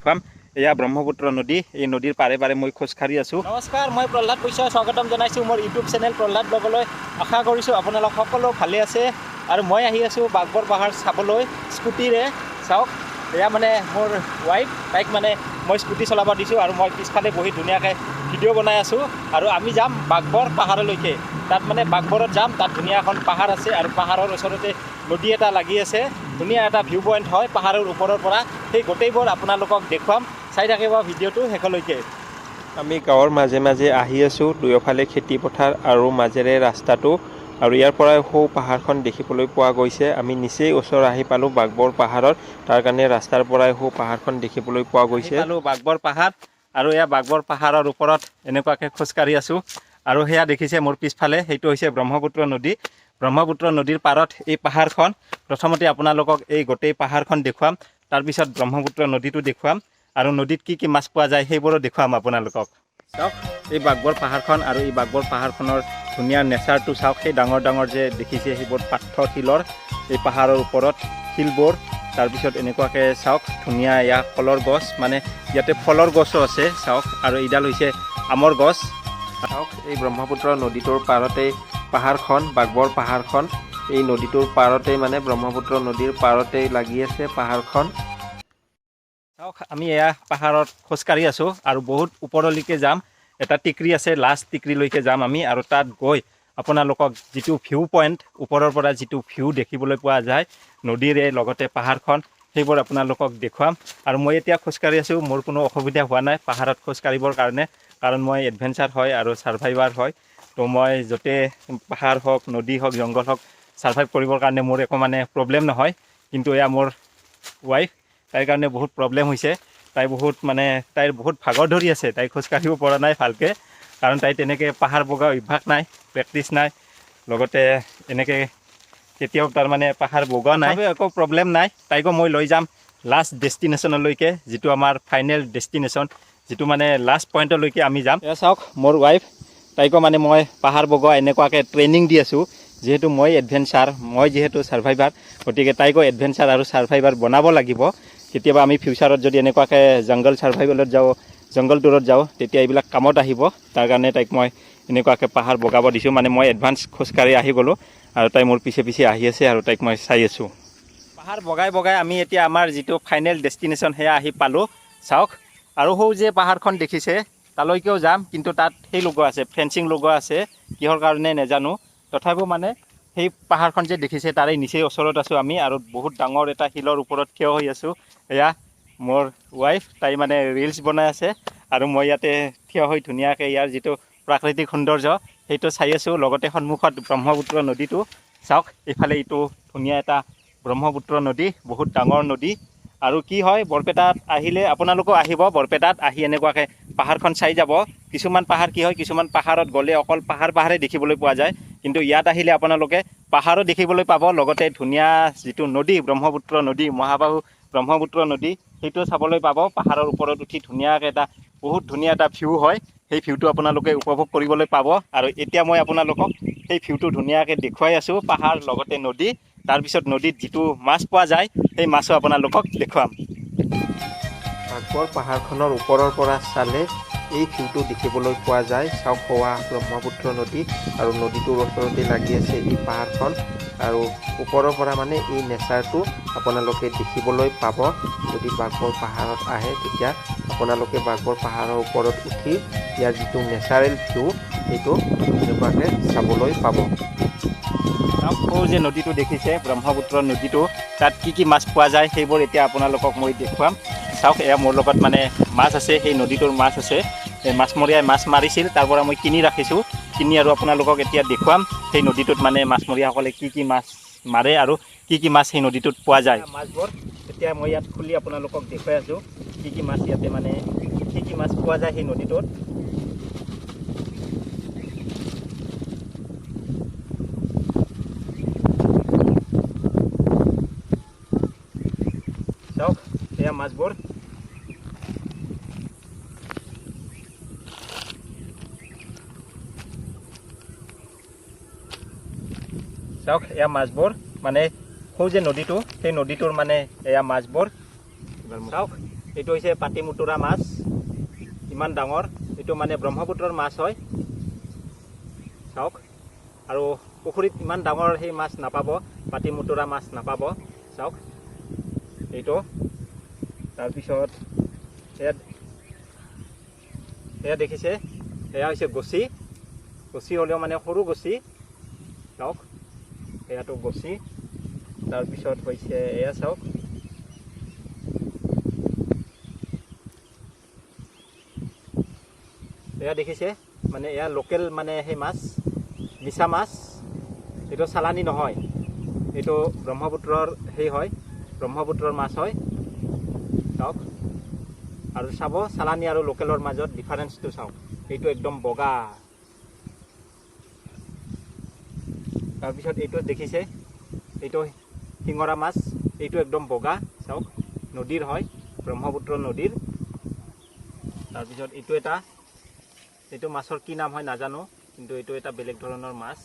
দেখুৱাম এয়া ব্ৰহ্মপুত্ৰ নদী এই নদীৰ পাৰে পাৰে মই খোজকাঢ়ি আছোঁ। নমস্কাৰ, মই প্ৰহ্লাদ বৈশ্যই স্বাগতম জনাইছোঁ মোৰ ইউটিউব চেনেল প্ৰহ্লাদ ব্লগলৈ। আশা কৰিছোঁ আপোনালোক সকলো ভালে আছে আৰু মই আহি আছোঁ বাঘবৰ পাহাৰ চাবলৈ স্কুটিৰে। চাওক এয়া মানে মোৰ ৱাইফ, তাইক মানে মই স্কুটি চলাব দিছোঁ আৰু মই পিছফালে বহি ধুনীয়াকৈ ভিডিঅ' বনাই আছোঁ আৰু আমি যাম বাঘবৰ পাহাৰলৈকে। তাত মানে বাঘবৰত যাম, তাত ধুনীয়া এখন পাহাৰ আছে আৰু পাহাৰৰ ওচৰতে নদী এটা লাগি আছে। ধুনীয়া এটা ভিউ পইণ্ট হয় পাহাৰৰ ওপৰৰ পৰা, সেই গোটেইবোৰ আপোনালোকক দেখুৱাম, চাই থাকিব ভিডিঅ'টো শেষলৈকে। আমি গাঁৱৰ মাজে মাজে আহি আছোঁ, দুয়োফালে খেতি পথাৰ আৰু মাজেৰে ৰাস্তাটো, আৰু ইয়াৰ পৰাই সৌ পাহাৰখন দেখিবলৈ পোৱা গৈছে। আমি নিচেই ওচৰ আহি পালোঁ বাঘবৰ পাহাৰত, তাৰ কাৰণে ৰাস্তাৰ পৰাই সৌ পাহাৰখন দেখিবলৈ পোৱা গৈছে। পালোঁ বাঘবৰ পাহাৰ আৰু এয়া বাঘবৰ পাহাৰৰ ওপৰত এনেকুৱাকৈ খোজকাঢ়ি আছোঁ আৰু সেয়া দেখিছে মোৰ পিছফালে, সেইটো হৈছে ব্ৰহ্মপুত্ৰ নদী। ব্ৰহ্মপুত্ৰ নদীৰ পাৰত এই পাহাৰখন, প্ৰথমতে আপোনালোকক এই গোটেই পাহাৰখন দেখুৱাম, তাৰপিছত ব্ৰহ্মপুত্ৰ নদীটো দেখুৱাম আৰু নদীত কি কি মাছ পোৱা যায় সেইবোৰো দেখুৱাম আপোনালোকক। চাওক এই বাঘবৰ পাহাৰখন আৰু এই বাঘবৰ পাহাৰখনৰ ধুনীয়া নেচাৰটো চাওক। সেই ডাঙৰ ডাঙৰ যে দেখিছে সেইবোৰ পাথৰ শিলৰ, এই পাহাৰৰ ওপৰত শিলবোৰ, তাৰপিছত এনেকুৱাকৈ চাওক ধুনীয়া এয়া ফলৰ গছ, মানে ইয়াতে ফলৰ গছো আছে চাওক, আৰু এইডাল হৈছে আমৰ গছ। চাওক এই ব্ৰহ্মপুত্ৰ নদীটোৰ পাৰতেই পাহাৰখন, বাঘবৰ পাহাৰখন, এই নদীটোৰ পাৰতেই মানে ব্ৰহ্মপুত্ৰ নদীৰ পাৰতেই লাগি আছে পাহাৰখন। চাওক আমি এয়া পাহাৰত খোজকাঢ়ি আছোঁ আৰু বহুত ওপৰলৈকে যাম, এটা টিকৰি আছে, লাষ্ট টিকৰিলৈকে যাম আমি, আৰু তাত গৈ আপোনালোকক যিটো ভিউ পইণ্ট ওপৰৰ পৰা যিটো ভিউ দেখিবলৈ পোৱা যায় নদীৰে লগতে পাহাৰখন, সেইবোৰ আপোনালোকক দেখুৱাম। আৰু মই এতিয়া খোজকাঢ়ি আছোঁ, মোৰ কোনো অসুবিধা হোৱা নাই পাহাৰত খোজকাঢ়িবৰ কাৰণে, কাৰণ মই এডভেঞ্চাৰ হয় আৰু ছাৰ্ভাইভাৰ হয়। তো মই য'তে পাহাৰ হওক, নদী হওক, জংঘল হওক, ছাৰ্ভাইভ কৰিবৰ কাৰণে মোৰ একো মানে প্ৰব্লেম নহয়। কিন্তু এয়া মোৰ ৱাইফ, তাইৰ কাৰণে বহুত প্ৰব্লেম হৈছে। তাইৰ বহুত ভাগৰ ধৰি আছে, তাই খোজকাঢ়িব পৰা নাই ভালকৈ, কাৰণ তাই তেনেকৈ পাহাৰ বগা অভ্যাস নাই, প্ৰেক্টিচ নাই, লগতে এনেকৈ কেতিয়াও তাৰমানে পাহাৰ বগোৱা নাই। একো প্ৰব্লেম নাই, তাইকো মই লৈ যাম লাষ্ট ডেষ্টিনেশ্যনলৈকে, যিটো আমাৰ ফাইনেল ডেষ্টিনেশ্যন, যিটো মানে লাষ্ট পইণ্টলৈকে আমি যাম। এয়া চাওক মোৰ ৱাইফ, তাইকো মানে মই পাহাৰ বগোৱা এনেকুৱাকৈ ট্ৰেইনিং দি আছোঁ। যিহেতু মই এডভেঞ্চাৰ, মই যিহেতু ছাৰ্ভাইভাৰ, গতিকে তাইকো এডভেঞ্চাৰ আৰু ছাৰ্ভাইভাৰ বনাব লাগিব। কেতিয়াবা আমি ফিউচাৰত যদি এনেকুৱাকৈ জংগল ছাৰ্ভাইভেলত যাওঁ, জংগল টুৰত যাওঁ, তেতিয়া এইবিলাক কামত আহিব। তাৰ কাৰণে তাইক মই এনেকুৱাকৈ পাহাৰ বগাব দিছোঁ, মানে মই এডভান্স খোজকাঢ়ি আহি গ'লোঁ আৰু তাই মোৰ পিছে পিছে আহি আছে আৰু তাইক মই চাই আছোঁ। পাহাৰ বগাই বগাই আমি এতিয়া আমাৰ যিটো ফাইনেল ডেষ্টিনেশ্যন সেয়া আহি পালোঁ। চাওক আৰু সৌ যে পাহাৰখন দেখিছে তালৈকেও যাম, কিন্তু তাত সেই লগোৱা আছে, ফেঞ্চিং লগোৱা আছে, কিহৰ কাৰণে নাজানো। তথাপিও মানে সেই পাহাৰখন যে দেখিছে তাৰে নিচেই ওচৰত আছোঁ আমি, আৰু বহুত ডাঙৰ এটা শিলৰ ওপৰত থিয় হৈ আছোঁ। এয়া মোৰ ৱাইফ, তাই মানে ৰিলচ বনাই আছে আৰু মই ইয়াতে থিয় হৈ ধুনীয়াকৈ ইয়াৰ যিটো প্ৰাকৃতিক সৌন্দৰ্য সেইটো চাই আছোঁ। লগতে সন্মুখত ব্ৰহ্মপুত্ৰ নদীটো চাওক, এইফালে এইটো ধুনীয়া এটা ব্ৰহ্মপুত্ৰ নদী, বহুত ডাঙৰ নদী। আৰু কি হয়, বৰপেটাত আহিলে আপোনালোকেও আহিব, বৰপেটাত আহি এনেকুৱাকৈ পাহাৰখন চাই যাব। কিছুমান পাহাৰ কি হয়, কিছুমান পাহাৰত গ'লে অকল পাহাৰে দেখিবলৈ পোৱা যায়, কিন্তু ইয়াত আহিলে আপোনালোকে পাহাৰো দেখিবলৈ পাব, লগতে ধুনীয়া যিটো নদী ব্ৰহ্মপুত্ৰ নদী, মহাবাহু ব্ৰহ্মপুত্ৰ নদী, সেইটো চাবলৈ পাব। পাহাৰৰ ওপৰত উঠি ধুনীয়াকৈ এটা বহুত ধুনীয়া এটা ভিউ হয়, সেই ভিউটো আপোনালোকে উপভোগ কৰিবলৈ পাব। আৰু এতিয়া মই আপোনালোকক সেই ভিউটো ধুনীয়াকৈ দেখুৱাই আছোঁ, পাহাৰ লগতে নদী, তাৰপিছত নদীত যিটো মাছ পোৱা যায় সেই মাছো আপোনালোকক দেখুৱাম। বাঘবৰ পাহাৰখনৰ ওপৰৰ পৰা চালে এই ভিউটো দেখিবলৈ পোৱা যায়। চাওক হোৱা ব্ৰহ্মপুত্ৰ নদী আৰু নদীটোৰ ওচৰতে লাগি আছে এই পাহাৰখন, আৰু ওপৰৰ পৰা মানে এই নেচাৰটো আপোনালোকে দেখিবলৈ পাব। যদি বাঘবৰ পাহাৰত আহে তেতিয়া আপোনালোকে বাঘবৰ পাহাৰৰ ওপৰত উঠি ইয়াৰ যিটো নেচাৰেল ভিউ সেইটো এনেকুৱাকৈ চাবলৈ পাব। চাওক সৌ যে নদীটো দেখিছে ব্ৰহ্মপুত্ৰ নদীটো, তাত কি কি মাছ পোৱা যায় সেইবোৰ এতিয়া আপোনালোকক মই দেখুৱাম। চাওক এয়া মোৰ লগত মানে মাছ আছে, সেই নদীটোৰ মাছ আছে, এই মাছমৰীয়াই মাছ মাৰিছিল, তাৰ পৰা মই কিনি ৰাখিছোঁ, কিনি আৰু আপোনালোকক এতিয়া দেখুৱাম সেই নদীটোত মানে মাছমৰীয়াসকলে কি কি মাছ মাৰে আৰু কি কি মাছ সেই নদীটোত পোৱা যায়। মাছবোৰ এতিয়া মই ইয়াত খুলি আপোনালোকক দেখুৱাই আছোঁ, কি কি মাছ ইয়াতে মানে কি কি মাছ পোৱা যায় সেই নদীটোত। চাওক এয়া মাছবোৰ, চাওক এয়া মাছবোৰ, মানে সৌ যে নদীটো, সেই নদীটোৰ মানে এয়া মাছবোৰ। চাওক এইটো হৈছে পাতিমুতুৰা মাছ ইমান ডাঙৰ এইটো মানে ব্ৰহ্মপুত্ৰৰ মাছ হয় চাওক আৰু পুখুৰীত ইমান ডাঙৰ সেই মাছ নাপাব পাতিমুতুৰা মাছ নাপাব চাওক এইটো তাৰপিছত এয়া দেখিছে এয়া হৈছে গছি হ'লেও মানে সৰু গছি চাওক এয়াটো গছি তাৰপিছত হৈছে এয়া চাওক এয়া দেখিছে মানে এয়া লোকেল মানে সেই মাছ মিছা মাছ এইটো চালানি নহয় এইটো ব্ৰহ্মপুত্ৰৰ সেই হয় ব্ৰহ্মপুত্ৰৰ মাছ হয় চাওক আৰু চাব চালানি আৰু লোকেলৰ মাজত ডিফাৰেন্সটো চাওক এইটো একদম বগা তাৰপিছত এইটো দেখিছে এইটো শিঙৰা মাছ এইটো একদম বগা চাওক নদীৰ হয় ব্ৰহ্মপুত্ৰ নদীৰ তাৰপিছত এইটো মাছৰ কি নাম হয় নাজানো কিন্তু এইটো এটা বেলেগ ধৰণৰ মাছ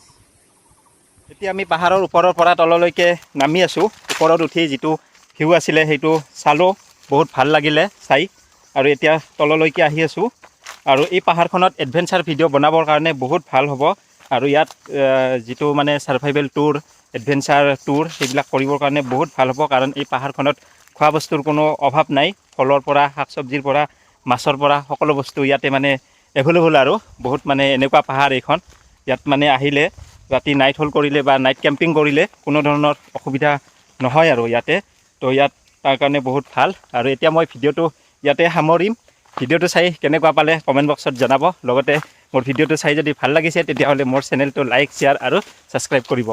এতিয়া আমি পাহাৰৰ ওপৰৰ পৰা তললৈকে নামি আছোঁ ওপৰত উঠি যিটো ভিউ আছিলে সেইটো চালোঁ বহুত ভাল লাগিলে চাই আৰু এতিয়া তললৈকে আহি আছোঁ আৰু এই পাহাৰখনত এডভেঞ্চাৰ ভিডিঅ' বনাবৰ কাৰণে বহুত ভাল হ'ব আৰু ইয়াত যিটো মানে ছাৰ্ভাইভেল টুৰ এডভেঞ্চাৰ টুৰ সেইবিলাক কৰিবৰ কাৰণে বহুত ভাল হ'ব কাৰণ এই পাহাৰখনত খোৱা বস্তুৰ কোনো অভাৱ নাই ফলৰ পৰা শাক চব্জিৰ পৰা মাছৰ পৰা সকলো বস্তু ইয়াতে মানে এভেইলেবল আৰু বহুত মানে এনেকুৱা পাহাৰ এইখন ইয়াত মানে আহিলে ৰাতি নাইট হল্ড কৰিলে বা নাইট কেম্পিং কৰিলে কোনো ধৰণৰ অসুবিধা নহয় আৰু ইয়াতে তো ইয়াত তাৰ কাৰণে বহুত ভাল আৰু এতিয়া মই ভিডিঅ'টো ইয়াতে সামৰিম ভিডিঅ'টো চাই কেনেকুৱা পালে কমেণ্ট বক্সত জনাব লগতে মোৰ ভিডিঅ'টো চাই যদি ভাল লাগিছে তেতিয়াহ'লে মোৰ চেনেলটো লাইক শ্বেয়াৰ আৰু ছাবস্ক্ৰাইব কৰিব